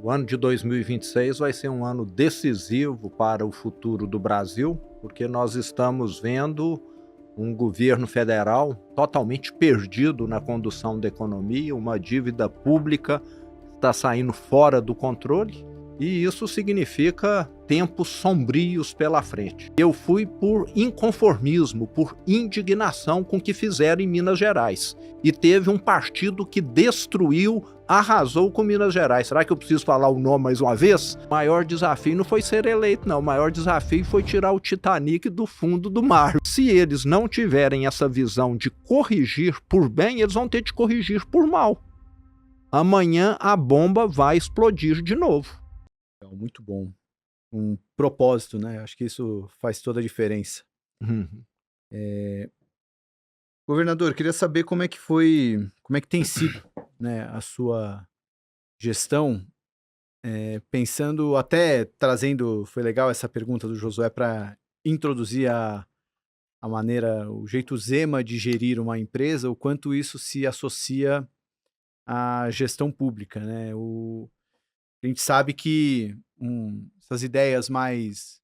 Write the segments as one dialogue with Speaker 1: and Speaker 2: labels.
Speaker 1: O ano de 2026 vai ser um ano decisivo para o futuro do Brasil, porque nós estamos vendo um governo federal totalmente perdido na condução da economia, uma dívida pública está saindo fora do controle, e isso significa tempos sombrios pela frente. Eu fui por inconformismo, por indignação com o que fizeram em Minas Gerais. E teve um partido que destruiu, arrasou com Minas Gerais. Será que eu preciso falar o nome mais uma vez? O maior desafio não foi ser eleito, não. O maior desafio foi tirar o Titanic do fundo do mar. Se eles não tiverem essa visão de corrigir por bem, eles vão ter de corrigir por mal. Amanhã a bomba vai explodir de novo.
Speaker 2: Muito bom. Um propósito, né? Acho que isso faz toda a diferença. Governador, queria saber como é que tem sido, né, a sua gestão, pensando, até trazendo, foi legal essa pergunta do Josué para introduzir o jeito Zema de gerir uma empresa, o quanto isso se associa à gestão pública, né? A gente sabe que essas ideias mais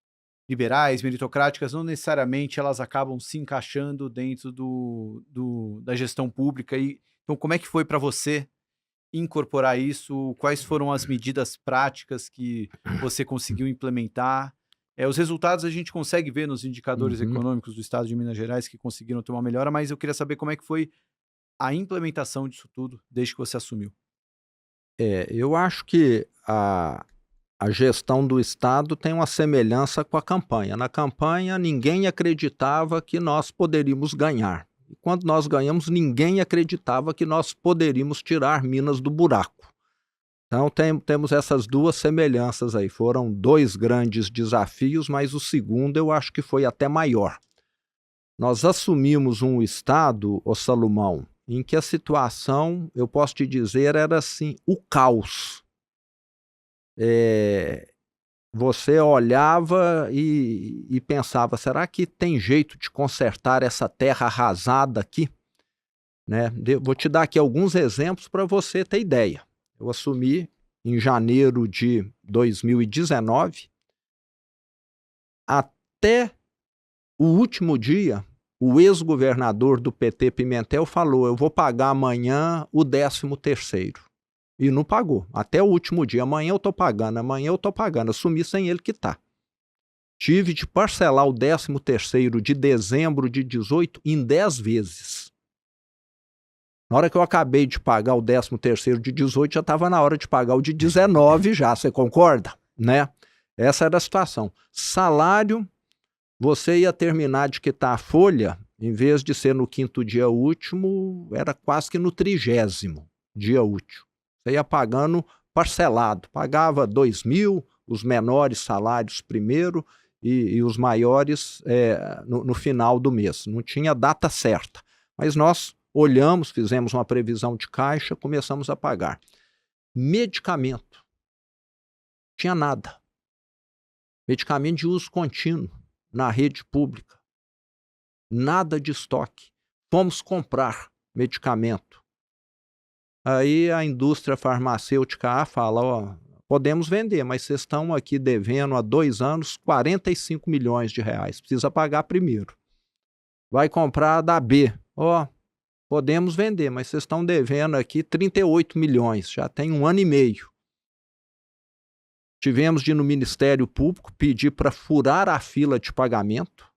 Speaker 2: liberais, meritocráticas, não necessariamente elas acabam se encaixando dentro da gestão pública. Então, como é que foi para você incorporar isso? Quais foram as medidas práticas que você conseguiu implementar? Os resultados a gente consegue ver nos indicadores econômicos do estado de Minas Gerais, que conseguiram ter uma melhora, mas eu queria saber como é que foi a implementação disso tudo desde que você assumiu.
Speaker 1: Eu acho que a gestão do Estado tem uma semelhança com a campanha. Na campanha, ninguém acreditava que nós poderíamos ganhar. E quando nós ganhamos, ninguém acreditava que nós poderíamos tirar Minas do buraco. Então, temos essas duas semelhanças aí. Foram dois grandes desafios, mas o segundo eu acho que foi até maior. Nós assumimos um Estado, ô Salomão, em que a situação, eu posso te dizer, era assim, o caos. Você olhava e pensava, será que tem jeito de consertar essa terra arrasada aqui? Né? Vou te dar aqui alguns exemplos para você ter ideia. Eu assumi em janeiro de 2019, até o último dia, o ex-governador do PT, Pimentel, falou, eu vou pagar amanhã o 13º. E não pagou. Até o último dia. Amanhã eu estou pagando, amanhã eu estou pagando. Assumi sem ele quitar. Tive de parcelar o 13º de dezembro de 18 em 10 vezes. Na hora que eu acabei de pagar o 13º de 18, já estava na hora de pagar o de 19 já. Você concorda? Né? Essa era a situação. Salário, você ia terminar de quitar a folha, em vez de ser no 5º dia útil, era quase que no 30º dia útil. Você ia pagando parcelado, pagava 2.000, os menores salários primeiro e os maiores no final do mês. Não tinha data certa, mas nós olhamos, fizemos uma previsão de caixa, começamos a pagar. Medicamento, tinha nada. Medicamento de uso contínuo na rede pública, nada de estoque. Fomos comprar medicamento. Aí a indústria farmacêutica fala, podemos vender, mas vocês estão aqui devendo há 2 anos 45 milhões de reais, precisa pagar primeiro. Vai comprar da B, podemos vender, mas vocês estão devendo aqui 38 milhões, já tem 1 ano e meio. Tivemos de ir no Ministério Público pedir para furar a fila de pagamento,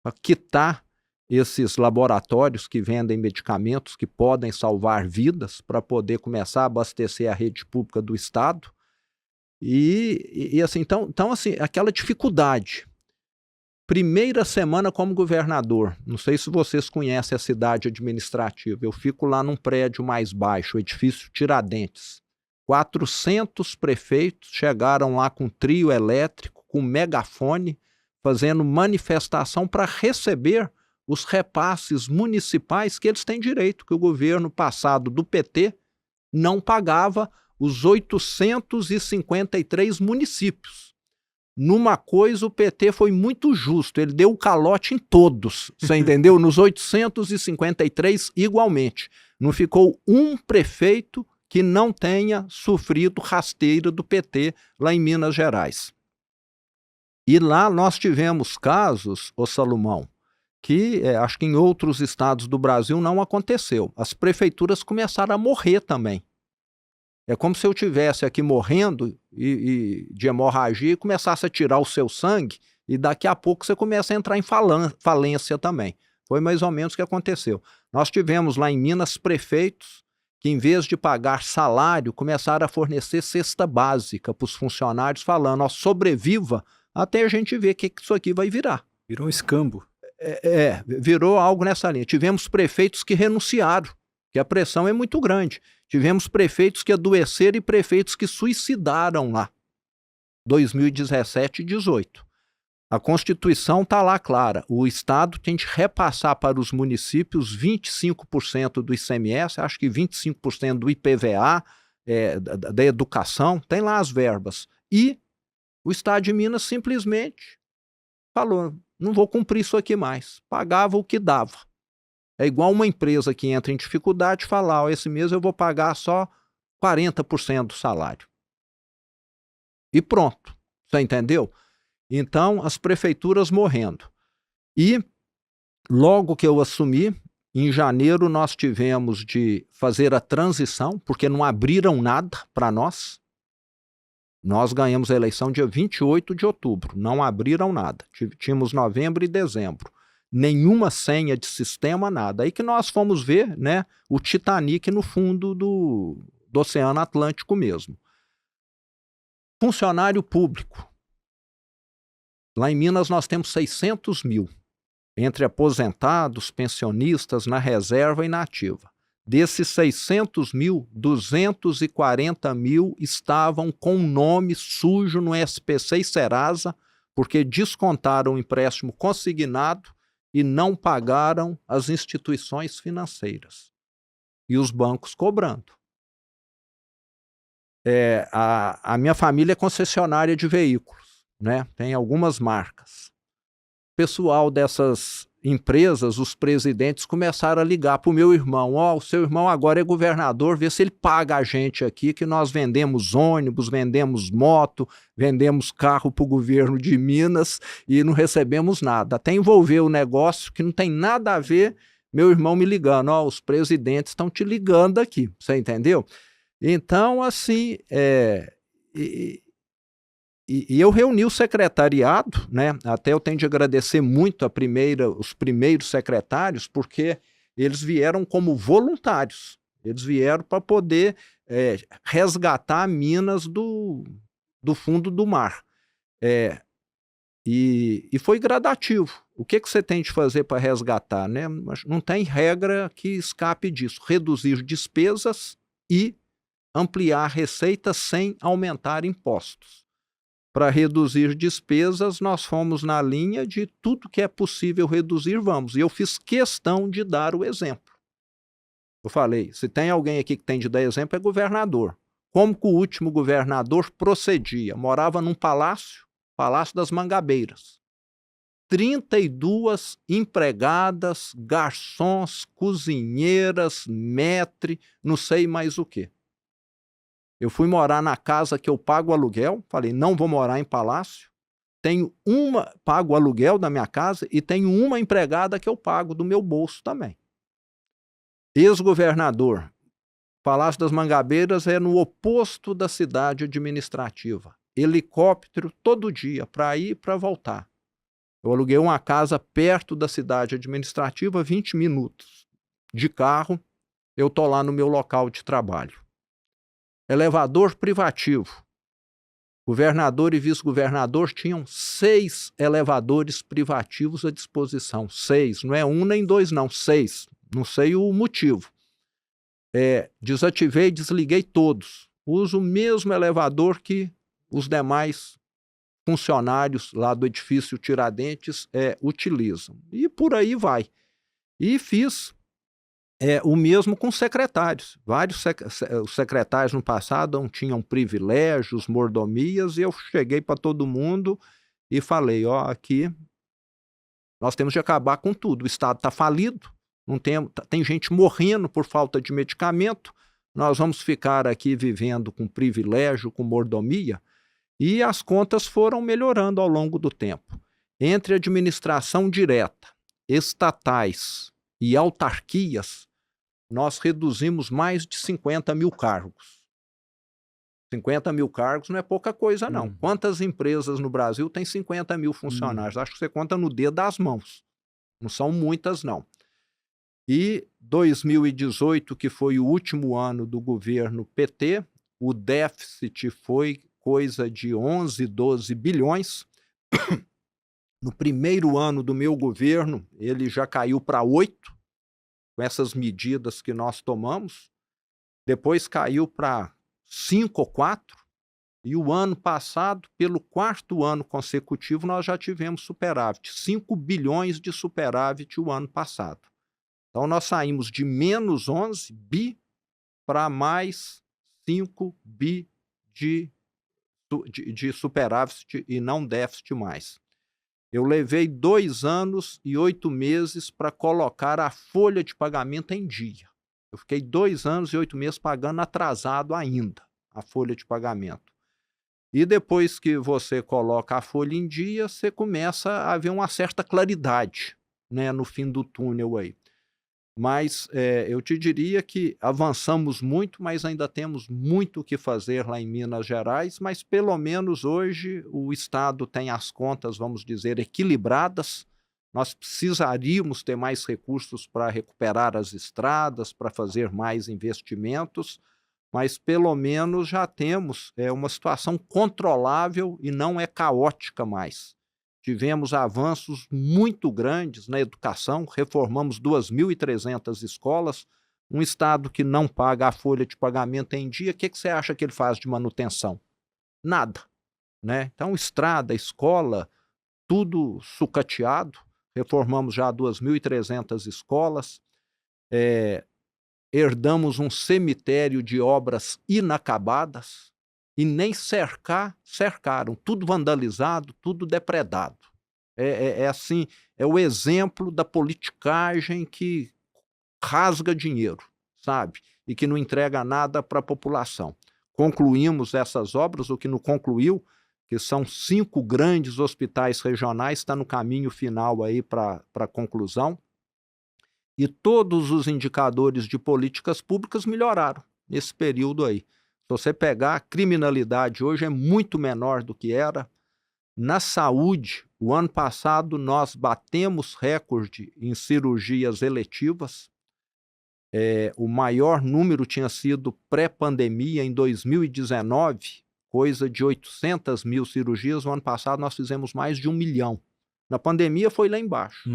Speaker 1: para quitar esses laboratórios que vendem medicamentos que podem salvar vidas para poder começar a abastecer a rede pública do Estado. Assim, então, assim, aquela dificuldade. Primeira semana como governador, não sei se vocês conhecem a cidade administrativa, eu fico lá num prédio mais baixo, o edifício Tiradentes. 400 prefeitos chegaram lá com trio elétrico, com megafone, fazendo manifestação para receber os repasses municipais que eles têm direito, que o governo passado do PT não pagava os 853 municípios. Numa coisa, o PT foi muito justo, ele deu o calote em todos, você entendeu? Nos 853 igualmente. Não ficou um prefeito que não tenha sofrido rasteira do PT lá em Minas Gerais. E lá nós tivemos casos, ô Salomão, que acho que em outros estados do Brasil não aconteceu. As prefeituras começaram a morrer também. É como se eu tivesse aqui morrendo de hemorragia e começasse a tirar o seu sangue e daqui a pouco você começa a entrar em falência também. Foi mais ou menos o que aconteceu. Nós tivemos lá em Minas prefeitos que, em vez de pagar salário, começaram a fornecer cesta básica para os funcionários, falando, ó, sobreviva até a gente ver o que isso aqui vai virar.
Speaker 2: Virou um escambo.
Speaker 1: Virou algo nessa linha. Tivemos prefeitos que renunciaram, que a pressão é muito grande. Tivemos prefeitos que adoeceram e prefeitos que suicidaram lá, 2017 e 2018. A Constituição está lá clara, o Estado tem de repassar para os municípios 25% do ICMS, acho que 25% do IPVA, da educação, tem lá as verbas. E o Estado de Minas simplesmente falou, não vou cumprir isso aqui mais, pagava o que dava. É igual uma empresa que entra em dificuldade falar, esse mês eu vou pagar só 40% do salário. E pronto, você entendeu? Então, as prefeituras morrendo. E logo que eu assumi, em janeiro nós tivemos de fazer a transição, porque não abriram nada para nós. Nós ganhamos a eleição dia 28 de outubro, não abriram nada. Tínhamos novembro e dezembro. Nenhuma senha de sistema, nada. Aí que nós fomos ver, né, o Titanic no fundo do Oceano Atlântico mesmo. Funcionário público. Lá em Minas nós temos 600 mil, entre aposentados, pensionistas, na reserva e na ativa. Desses 600 mil, 240 mil estavam com nome sujo no SPC e Serasa, porque descontaram o empréstimo consignado e não pagaram as instituições financeiras. E os bancos cobrando. A minha família é concessionária de veículos, né? Tem algumas marcas. O pessoal dessas empresas, os presidentes, começaram a ligar para o meu irmão. Ó, o seu irmão agora é governador, vê se ele paga a gente aqui, que nós vendemos ônibus, vendemos moto, vendemos carro para o governo de Minas e não recebemos nada. Até envolver o negócio que não tem nada a ver, meu irmão me ligando. Ó, os presidentes estão te ligando aqui, você entendeu? Então, assim, e eu reuni o secretariado, né? Até eu tenho de agradecer muito os primeiros secretários, porque eles vieram como voluntários. Eles vieram para poder resgatar Minas do fundo do mar. E foi gradativo. O que você tem de fazer para resgatar, né? Não tem regra que escape disso. Reduzir despesas e ampliar receitas sem aumentar impostos. Para reduzir despesas, nós fomos na linha de tudo que é possível reduzir, vamos. E eu fiz questão de dar o exemplo. Eu falei, se tem alguém aqui que tem de dar exemplo, é governador. Como que o último governador procedia? Morava num palácio, Palácio das Mangabeiras. 32 empregadas, garçons, cozinheiras, maître, não sei mais o quê. Eu fui morar na casa que eu pago aluguel, falei, não vou morar em palácio. Pago o aluguel da minha casa e tenho uma empregada que eu pago do meu bolso também. Ex-governador, Palácio das Mangabeiras é no oposto da cidade administrativa. Helicóptero todo dia, para ir e para voltar. Eu aluguei uma casa perto da cidade administrativa, 20 minutos de carro, eu estou lá no meu local de trabalho. Elevador privativo. Governador e vice-governador tinham 6 elevadores privativos à disposição. 6, não é 1 nem 2 não, 6. Não sei o motivo. Desativei e desliguei todos. Uso o mesmo elevador que os demais funcionários lá do edifício Tiradentes utilizam. E por aí vai. E fiz o mesmo com secretários. Vários secretários no passado não tinham privilégios, mordomias, e eu cheguei para todo mundo e falei, ó, aqui nós temos de acabar com tudo. O Estado está falido, tem gente morrendo por falta de medicamento, nós vamos ficar aqui vivendo com privilégio, com mordomia, e as contas foram melhorando ao longo do tempo. Entre administração direta, estatais e autarquias, nós reduzimos mais de 50 mil cargos. 50 mil cargos não é pouca coisa, não. Quantas empresas no Brasil têm 50 mil funcionários? Acho que você conta no dedo das mãos. Não são muitas, não. E 2018, que foi o último ano do governo PT, o déficit foi coisa de 11, 12 bilhões. No primeiro ano do meu governo, ele já caiu para 8, com essas medidas que nós tomamos. Depois caiu para 5 ou 4, e o ano passado, pelo 4º ano consecutivo, nós já tivemos superávit, 5 bilhões de superávit o ano passado. Então nós saímos de menos 11 bi para mais 5 bi de superávit e não déficit mais. Eu levei 2 anos e 8 meses para colocar a folha de pagamento em dia. Eu fiquei 2 anos e 8 meses pagando atrasado ainda a folha de pagamento. E depois que você coloca a folha em dia, você começa a ver uma certa claridade, né, no fim do túnel aí. Mas eu te diria que avançamos muito, mas ainda temos muito o que fazer lá em Minas Gerais, mas pelo menos hoje o Estado tem as contas, vamos dizer, equilibradas. Nós precisaríamos ter mais recursos para recuperar as estradas, para fazer mais investimentos, mas pelo menos já temos uma situação controlável e não é caótica mais. Tivemos avanços muito grandes na educação, reformamos 2.300 escolas, um Estado que não paga a folha de pagamento em dia, o que você acha que ele faz de manutenção? Nada, né? Então, estrada, escola, tudo sucateado, reformamos já 2.300 escolas, herdamos um cemitério de obras inacabadas, e nem cercaram, tudo vandalizado, tudo depredado. Assim, é o exemplo da politicagem que rasga dinheiro, sabe? E que não entrega nada para a população. Concluímos essas obras, o que não concluiu, que são 5 grandes hospitais regionais, está no caminho final aí para a conclusão. E todos os indicadores de políticas públicas melhoraram nesse período aí. Se você pegar, a criminalidade hoje é muito menor do que era. Na saúde, o ano passado nós batemos recorde em cirurgias eletivas. O maior número tinha sido pré-pandemia, em 2019, coisa de 800 mil cirurgias. No ano passado nós fizemos mais de 1 milhão. Na pandemia foi lá embaixo.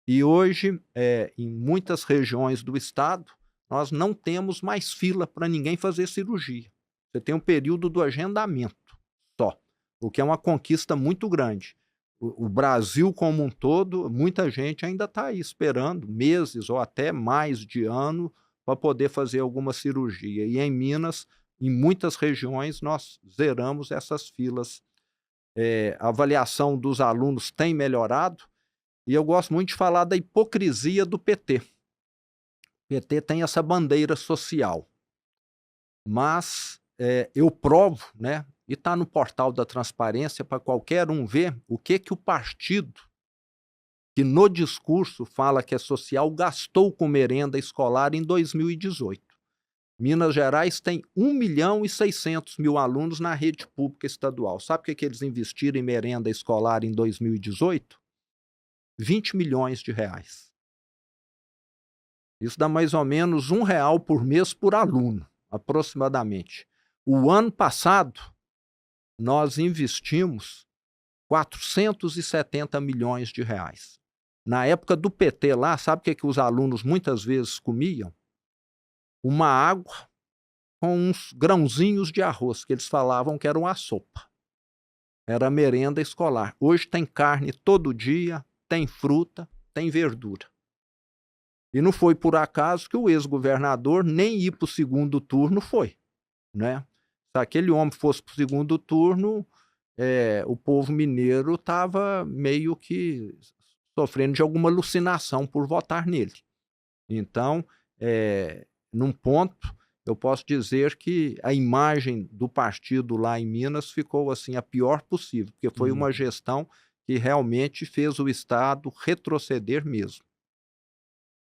Speaker 1: E hoje, em muitas regiões do estado, nós não temos mais fila para ninguém fazer cirurgia. Você tem um período do agendamento só, o que é uma conquista muito grande. O Brasil como um todo, muita gente ainda está aí esperando meses ou até mais de ano para poder fazer alguma cirurgia. E em Minas, em muitas regiões, nós zeramos essas filas. A avaliação dos alunos tem melhorado, e eu gosto muito de falar da hipocrisia do PT. O PT tem essa bandeira social, mas eu provo, né, e está no portal da transparência para qualquer um ver o que o partido, que no discurso fala que é social, gastou com merenda escolar em 2018. Minas Gerais tem 1.600.000 alunos na rede pública estadual. Sabe o que eles investiram em merenda escolar em 2018? 20 milhões de reais. Isso dá mais ou menos R$1 por mês por aluno, aproximadamente. O ano passado, nós investimos 470 milhões de reais. Na época do PT lá, sabe o que os alunos muitas vezes comiam? Uma água com uns grãozinhos de arroz, que eles falavam que era uma sopa. Era merenda escolar. Hoje tem carne todo dia, tem fruta, tem verdura. E não foi por acaso que o ex-governador nem ir para o segundo turno foi, né? Se aquele homem fosse para o segundo turno, o povo mineiro estava meio que sofrendo de alguma alucinação por votar nele. Então, num ponto, eu posso dizer que a imagem do partido lá em Minas ficou assim a pior possível, porque foi uma
Speaker 2: Uhum.
Speaker 1: gestão que realmente fez o Estado retroceder mesmo.